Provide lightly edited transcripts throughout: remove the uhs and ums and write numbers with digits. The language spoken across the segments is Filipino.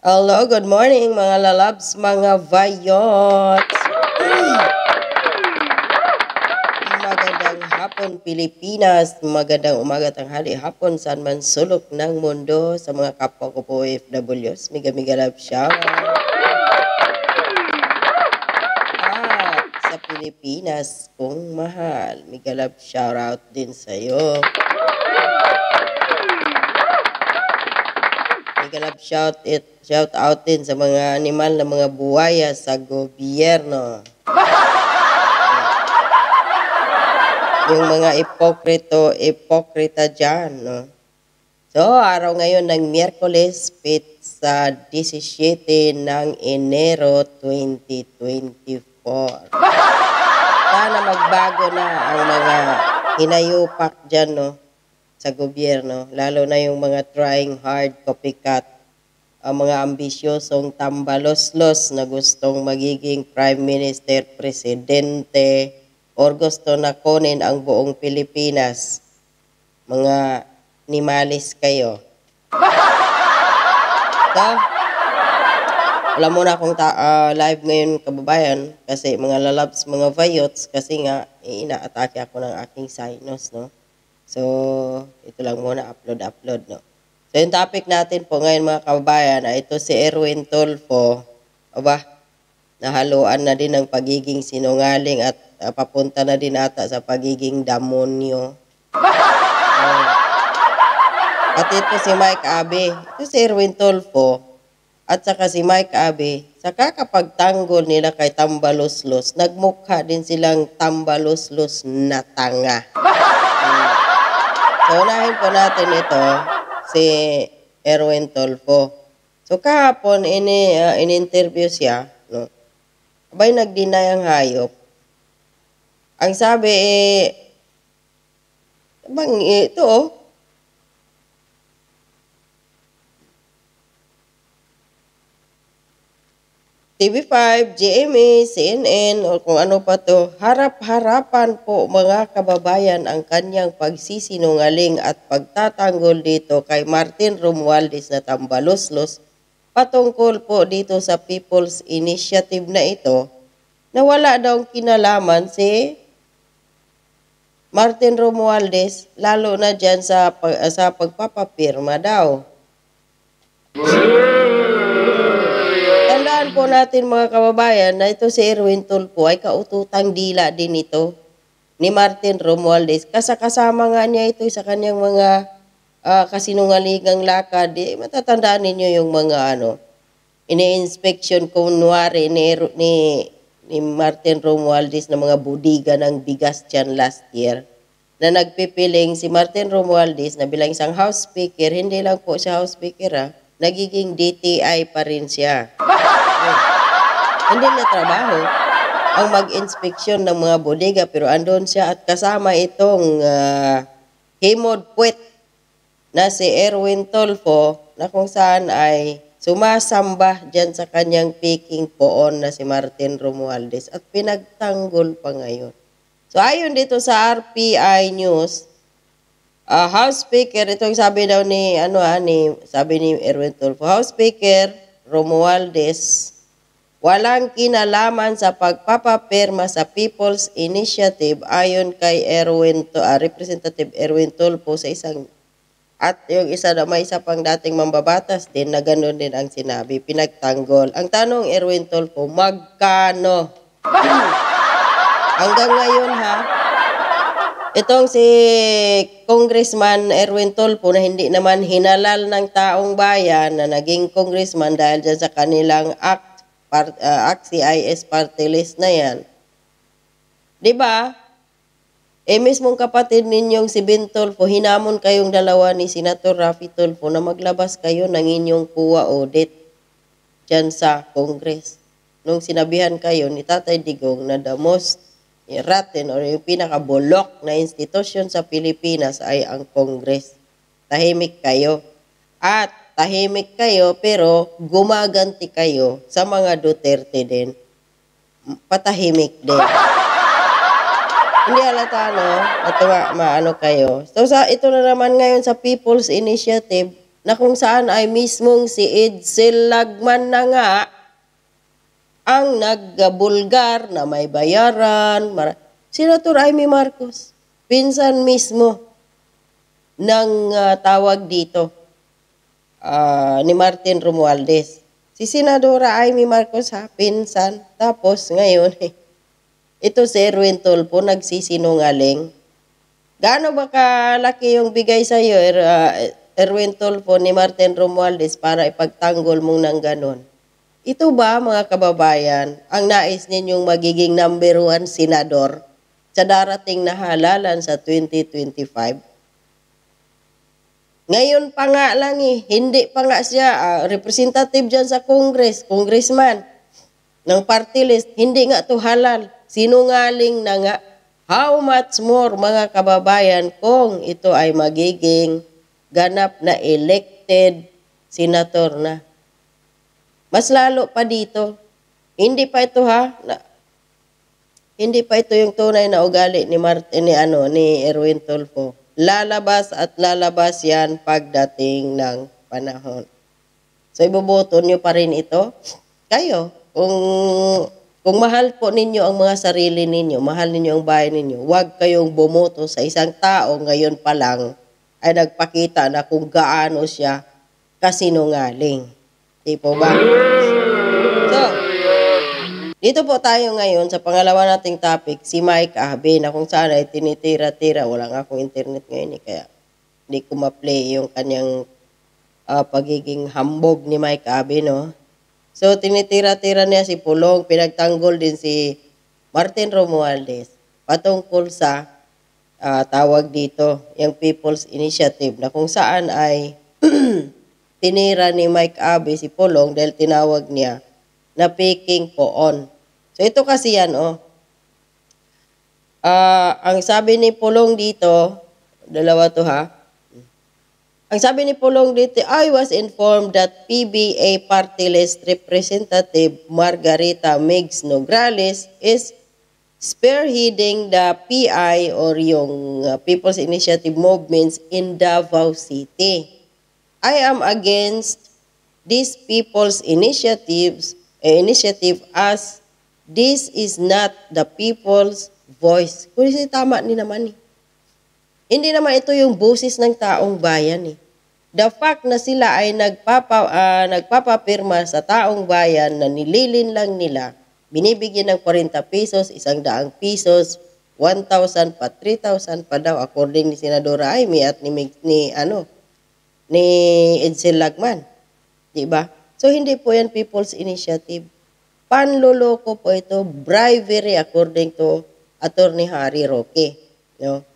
Hello, good morning mga lalabs, mga vayots. Magandang hapon Pilipinas, magandang umaga, tanghali, hapon saan man sulok ng mundo sa mga kapwa ko po OFWs. Miga love shout. At sa Pilipinas kung mahal, miga love shout out din sa'yo. Migalab shout out din sa mga animal na mga buwaya sa gobyerno. Yung mga ipokrita dyan, no? So, araw ngayon ng Miyerkules, sa 17 ng Enero 2024. Sana magbago na ang mga hinayupak dyan, no? Sa gobyerno, lalo na yung mga trying hard copycat, ang mga ambisyosong tambaloslos na gustong magiging prime minister, presidente, or gusto na kunin ang buong Pilipinas. Mga nimalis kayo. So, wala muna akong live ngayon kababayan kasi mga lalabs, mga vayots, kasi nga inaatake ako ng aking sinus, no? So, ito lang muna, upload, no? So, yung topic natin po ngayon mga kababayan, ay ito si Erwin Tulfo. Aba, nahaluan na din ng pagiging sinungaling at papunta na din ata sa pagiging damonyo. At ito si Mike Abe. Ito si Erwin Tulfo at saka si Mike Abe. Sa kakapagtanggol nila kay Tambaloslos, nagmukha din silang Tambaloslos na tanga. So, unahin po natin ito, si Erwin Tulfo. So, kahapon, in-interview siya, no? Abay, nag-deny ang hayop. Ang sabi, ito, TV5, GMA, CNN, o kung ano pa to, harap-harapan po mga kababayan ang kanyang pagsisinungaling at pagtatanggol dito kay Martin Romualdez na tambaloslos patungkol po dito sa People's Initiative na ito na wala daw kinalaman si Martin Romualdez, lalo na dyan sa pagpapapirma daw. Tandaan po natin mga kababayan na ito si Erwin Tulfo ay kaututang dila din ito ni Martin Romualdez. Kasama nga niya ito sa kanyang mga kasinungalingang lakad. Matatandaan ninyo yung mga ini-inspection kunwari ni Martin Romualdez na mga budiga ng bigas dyan last year. Na nagpipiling si Martin Romualdez na bilang isang House Speaker, hindi lang po siya House Speaker nagiging DTI pa rin siya. Hindi niya trabaho ang mag-inspeksyon ng mga bodega pero andun siya at kasama itong himod puwet na si Erwin Tulfo na kung saan ay sumasamba dyan sa kanyang peking poon na si Martin Romualdez at pinagtanggol pa ngayon. So ayon dito sa RPI News, House Speaker, itong sabi daw sabi ni Erwin Tulfo, House Speaker Romualdez, walang kinalaman sa pagpapapirma sa People's Initiative ayon kay Representative Erwin Tulfo sa isang, at yung may isa pang dating mambabatas din na gano'n din ang sinabi, pinagtanggol. Ang tanong, Erwin Tulfo, magkano? Hanggang ngayon itong si Congressman Erwin Tulfo na hindi naman hinalal ng taong bayan na naging congressman dahil dyan sa kanilang CIS party list na yan. Diba? Mismong kapatid ninyong si Ben Tulfo, hinamon kayong dalawa ni Senator Raffy Tulfo na maglabas kayo ng inyong PUA audit dyan sa Congress. Nung sinabihan kayo ni Tatay Digong na the most rotten o yung pinakabulok na institusyon sa Pilipinas ay ang Congress. Tahimik kayo. At tahimik kayo pero gumaganti kayo sa mga Duterte din. Patahimik din. Hindi halata, maano kayo. So ito na naman ngayon sa People's Initiative, na kung saan ay mismong si Edsel Lagman na nga ang nagbulgar na may bayaran. Senator Amy Marcos, pinsan mismo ng tawag dito ni Martin Romualdez. Si Senadora Amy Marcos ha, pinsan. Tapos ngayon, ito si Erwin Tulfo nagsisinungaling. Gaano ba kalaki yung bigay sa iyo, Erwin Tulfo ni Martin Romualdez para ipagtanggol mong ng ganon? Ito ba mga kababayan, ang nais ninyong magiging number 1 senador sa darating na halalan sa 2025? Ngayon pa nga lang hindi pa nga siya representative dyan sa Congress, congressman ng party list, hindi nga to halal. Sinungaling na nga. How much more mga kababayan kung ito ay magiging ganap na elected senator na. Mas lalo pa dito, hindi pa ito hindi pa ito yung tunay na ugali ni Erwin Tulfo. Lalabas at lalabas yan pagdating ng panahon. So, iboboto nyo pa rin ito. Kayo, kung mahal po ninyo ang mga sarili ninyo, mahal ninyo ang bahay ninyo, huwag kayong bumoto sa isang tao ngayon pa lang ay nagpakita na kung gaano siya kasinungaling. Di po ba? So, dito po tayo ngayon sa pangalawa nating topic, si Mike Abe, na kung saan ay tinitira-tira. Wala nga akong internet ngayon kaya hindi ko ma-play yung kanyang pagiging hambog ni Mike Abe, no? So, tinitira-tira niya si Pulong, pinagtanggol din si Martin Romualdez patungkol sa tawag dito, yung People's Initiative, na kung saan ay tinira ni Mike Abe si Pulong dahil tinawag niya na peking poon. So, ito kasi yan, ang sabi ni Pulong dito, dalawa to ha. Ang sabi ni Pulong dito, I was informed that PBA party list representative Margarita Migs Nograles is spearheading the PI or yung People's Initiative movements in Davao City. I am against this People's initiative as this is not the people's voice. Kung tama ni naman Hindi naman ito yung boses ng taong bayan The fact na sila ay nagpapapirma sa taong bayan na nililin lang nila, binibigyan ng 40 pesos, 100 pesos, 1,000 pa, 3,000 pa daw according ni Senadora Amy at ni Edsel Lagman. Diba? So hindi po yan People's Initiative. Panloloko po ito, bribery according to Attorney Harry Roque. No?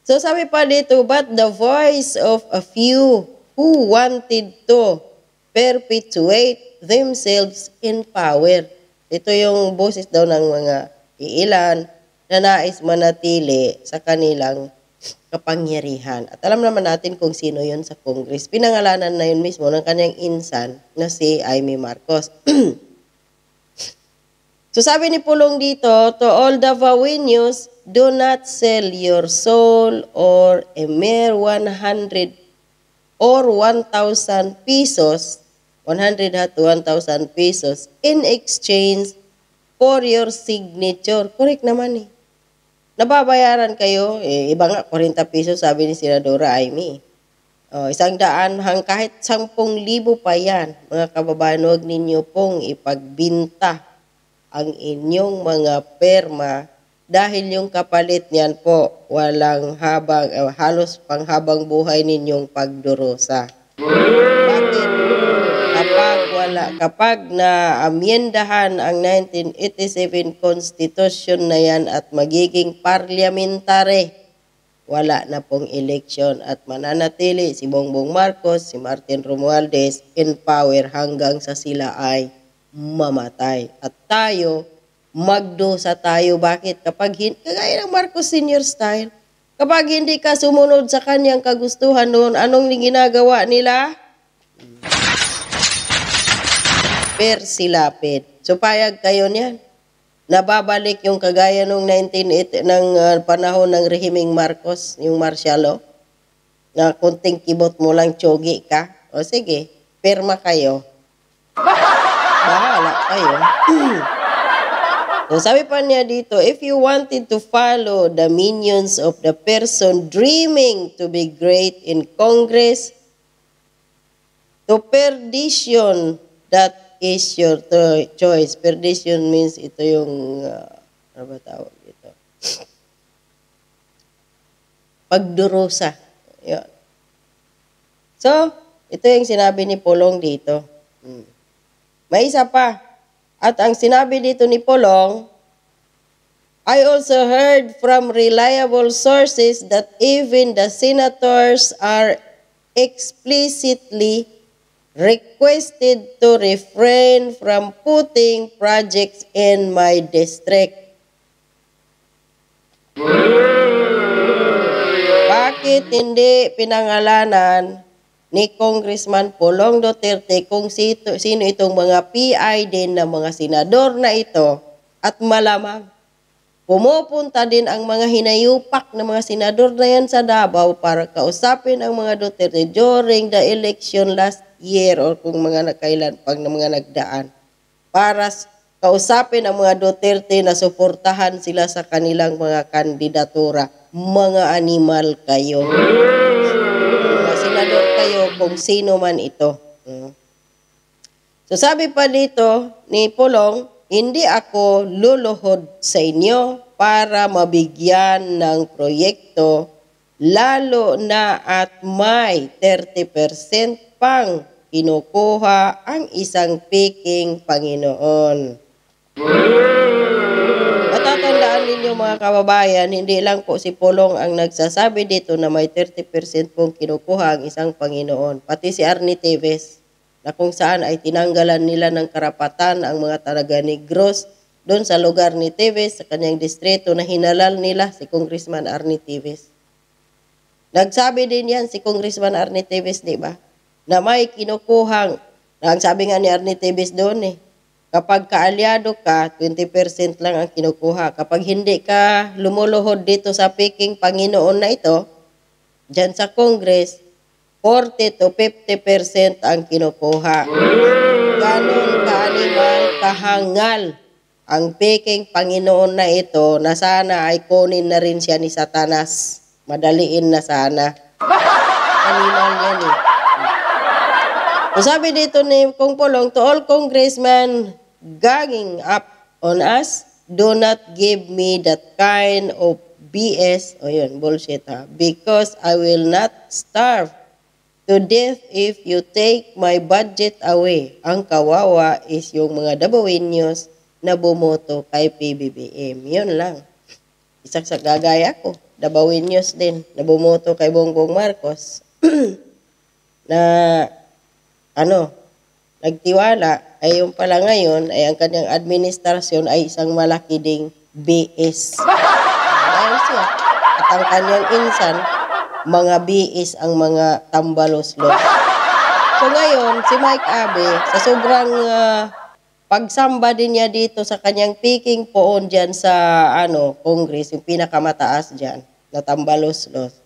So sabi pa dito, but the voice of a few who wanted to perpetuate themselves in power. Ito yung boses daw ng mga iilan na nais manatili sa kanilang kapangyarihan. At alam naman natin kung sino yun sa Congress. Pinangalanan na yun mismo ng kanyang insan na si Amy Marcos. So sabi ni Pulong dito, to all Davaoenos, do not sell your soul or a mere 100 or 1,000 pesos, 100 to 1,000 pesos in exchange for your signature. Correct naman Nababayaran kayo, iba nga 40 pesos sabi ni Senadora Amy. 100 kahit 10,000 pa yan. Mga kababayan, huwag ninyo pong ipagbinta ang inyong mga perma dahil yung kapalit niyan po walang halos panghabang buhay ninyong pagdurusa. Bakit? Kapag na-amyendahan ang 1987 Constitution na yan at magiging parliamentary, wala na pong eleksyon at mananatili si Bongbong Marcos, si Martin Romualdez in power hanggang sa sila ay mamatay. At tayo, magdusa tayo. Bakit? Kagaya ng Marcos Sr. style, kapag hindi ka sumunod sa kanyang kagustuhan noon, anong ginagawa nila? Persilapit. So, payag kayo niyan. Nababalik yung kagaya nung 1980 ng panahon ng rehimeng Marcos, yung martial law, na kunting kibot mo lang, tsogi ka, O sige, pirma kayo. Bahala kayo. So, sabi pa niya dito, if you wanted to follow the minions of the person dreaming to be great in Congress, to perdition, that is your choice. Perdition means ito yung, ano ba tawag dito? Pagdurusa. Yun. So, ito yung sinabi ni Pulong dito. May isa pa. At ang sinabi dito ni Pulong, I also heard from reliable sources that even the senators are explicitly requested to refrain from putting projects in my district. Bakit hindi pinangalanan ni Congressman Pulong Duterte kung sino itong mga PI din ng mga senador na ito at malamang pumupunta din ang mga hinayupak ng mga senador na yan sa Davao para kausapin ang mga Duterte during the election last year or kung mga nakailan pag na mga nagdaan para kausapin ang mga Duterte na suportahan sila sa kanilang mga kandidatura. Mga animal kayo. Senador kayo kung sino man ito. So sabi pa dito ni Pulong, hindi ako luluhod sa inyo para mabigyan ng proyekto lalo na at may 30% pang kinukuha ang isang peking Panginoon. Matatandaan ninyo mga kababayan, hindi lang po si Pulong ang nagsasabi dito na may 30% pong kinukuha ang isang Panginoon. Pati si Arnie Teves, na kung saan ay tinanggalan nila ng karapatan ang mga taga-Negros doon sa lugar ni Teves, sa kanyang distrito na hinalal nila si Congressman Arnie Teves. Nagsabi din yan si Congressman Arnie Teves, di ba? Na may kinukuhang, ang sabi nga ni Arnie Teves doon kapag kaalyado ka, 20% lang ang kinukuha. Kapag hindi ka lumuluhod dito sa peking Panginoon na ito, dyan sa Congress, 40 to 50% ang kinukuha. Ganon ka-animal, kahangal ang peking Panginoon na ito na sana ay kunin na rin siya ni Satanas. Madaliin na sana. Animal yan So sabi dito ni Kong Pulong, to all congressmen ganging up on us, do not give me that kind of BS, bullshit because I will not starve to death if you take my budget away. Ang kawawa is yung mga Davaoenos na bumoto kay PBBM. Yun lang. Isaksak gagaya ko. Davaoenos din na bumoto kay Bongbong Marcos. Na nagtiwala ay yung pala ngayon ay ang kanyang administrasyon ay isang malaki ding BS. Dahil siya at ang kanyang insan, mga BS ang mga tambalos-los. So ngayon, si Mike Abe, sa sobrang pagsamba din niya dito sa kanyang peking poon dyan sa Congress, yung pinakamataas dyan, na tambalos-los.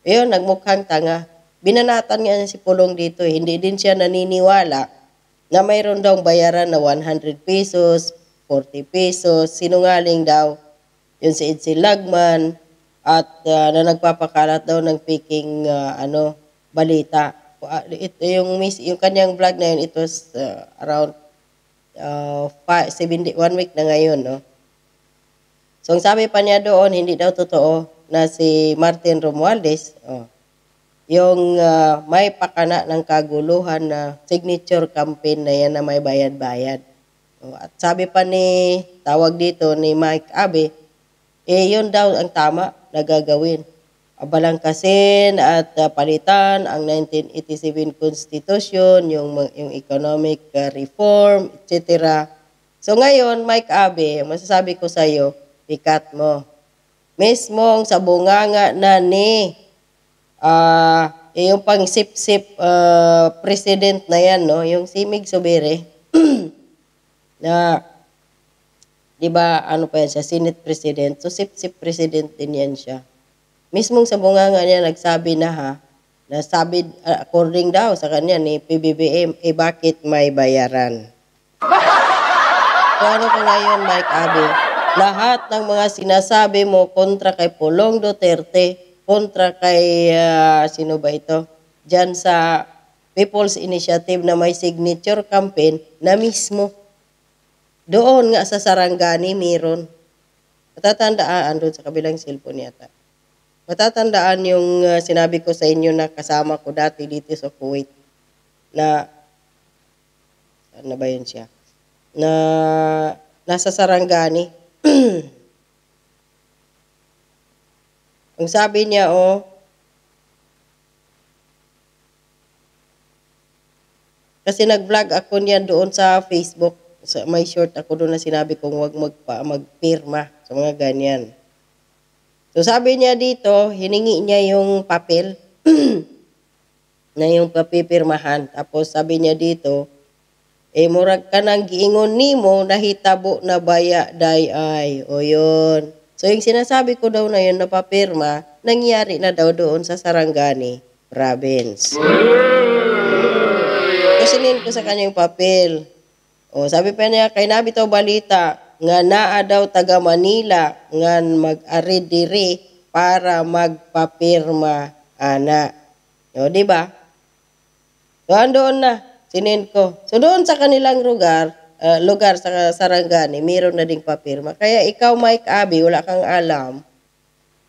Ayun, nagmukhang tanga. Binanatan nga niya si Pulong dito. Hindi din siya naniniwala na mayroon daw bayaran na 100 pesos, 40 pesos, sinungaling daw. Yun si Edsel Lagman at na nagpapakalat daw ng peking balita. Ito yung kanyang vlog na yun, it was around 1 week na ngayon, no? So ang sabi pa niya doon, hindi daw totoo na si Martin Romualdez, yung may pakana ng kaguluhan na signature campaign na yan na may bayad-bayad. At sabi pa tawag dito ni Mike Abe, yun daw ang tama na gagawin. Balangkasin at palitan ang 1987 Constitution, yung economic reform, etc. So ngayon, Mike Abe, masasabi ko sa iyo, ikat mo. Mismong sa bunganga na yung pang-sip-sip president na yan, no? Yung si Mig Subiri, na, di ba, pa yan siya, Senate President. So, sip-sip president din yan siya. Mismong sa bunganga niya, nagsabi na Nasabi, according daw sa kanya ni PBBM, bakit may bayaran? So ano ko ngayon, Mike Abe? Lahat ng mga sinasabi mo kontra kay Pulong Duterte, kontra kay, sino ba ito? Diyan sa People's Initiative na may signature campaign na mismo. Doon nga sa Sarangani, meron. Matatandaan, doon sa kabilang cellphone yata. Matatandaan yung sinabi ko sa inyo na kasama ko dati dito sa Kuwait. Na, saan na ba yun siya? Na nasa Sarangani. Ang sabi niya, kasi nag-vlog ako niyan doon sa Facebook. May short ako doon na sinabi kong huwag magpirma sa mga ganyan. So sabi niya dito, hiningi niya yung papel na yung papipirmahan. Tapos sabi niya dito, murag ka nang giingon nimo nahitabo na baya day ay. O yun. So yung sinasabi ko daw na yun na papirma, nangyari na daw doon sa Sarangani province. Kusinin ko sa kanya yung papel. Sabi pa niya, kay nabi to balita, nga naa daw taga Manila, nga mag-ari diri para magpapirma ana. Di ba? So, andoon na, sinin ko. So, doon sa kanilang lugar sa Sarangani, mayroon na ding papirma. Kaya ikaw, Mike Abe, wala kang alam.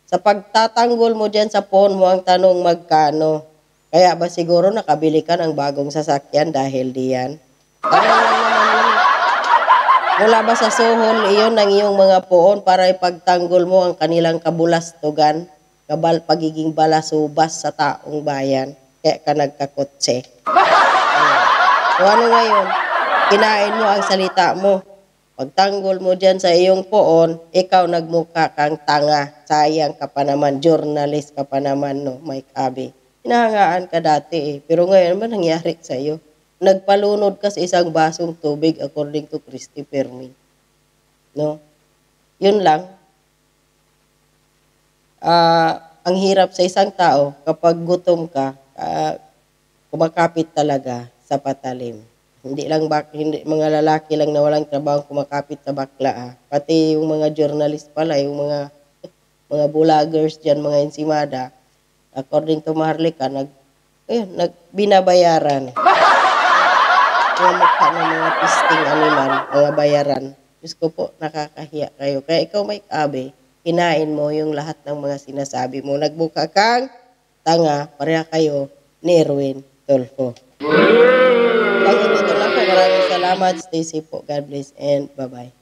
Sa pagtatanggol mo dyan sa phone mo, ang tanong magkano. Kaya ba siguro nakabili ka ng bagong sasakyan dahil diyan? Wala ba sa suhol iyon ng iyong mga poon para ipagtanggol mo ang kanilang kabulastugan, pagiging balasubas sa taong bayan, kaya ka nagkakotse. So ano ngayon? Kinain mo ang salita mo. Pagtanggol mo dyan sa iyong poon, ikaw nagmukha kang tanga. Sayang ka pa naman, journalist ka pa naman, no, Mike Abe. Hinahangaan ka dati pero ngayon ba nangyari sa iyo? Nagpalunod ka sa isang basong tubig according to Christy Fermi. No? Yun lang. Ang hirap sa isang tao, kapag gutom ka, kumakapit talaga sa patalim. Hindi mga lalaki lang na walang trabaho kumakapit sa bakla. Pati yung mga journalist pala, yung mga vloggers dyan, mga ensimada, according to Maharlika, binabayaran. Mga mukha ng mga pisting animal, mga bayaran. Diyos ko po, nakakahiya kayo. Kaya ikaw, Mike Abe, kinain mo yung lahat ng mga sinasabi mo. Nagbuka kang tanga, pareha kayo ni Erwin Tulfo. Hanggang dito lang po. Maraming salamat. Stay safe po. God bless and bye-bye.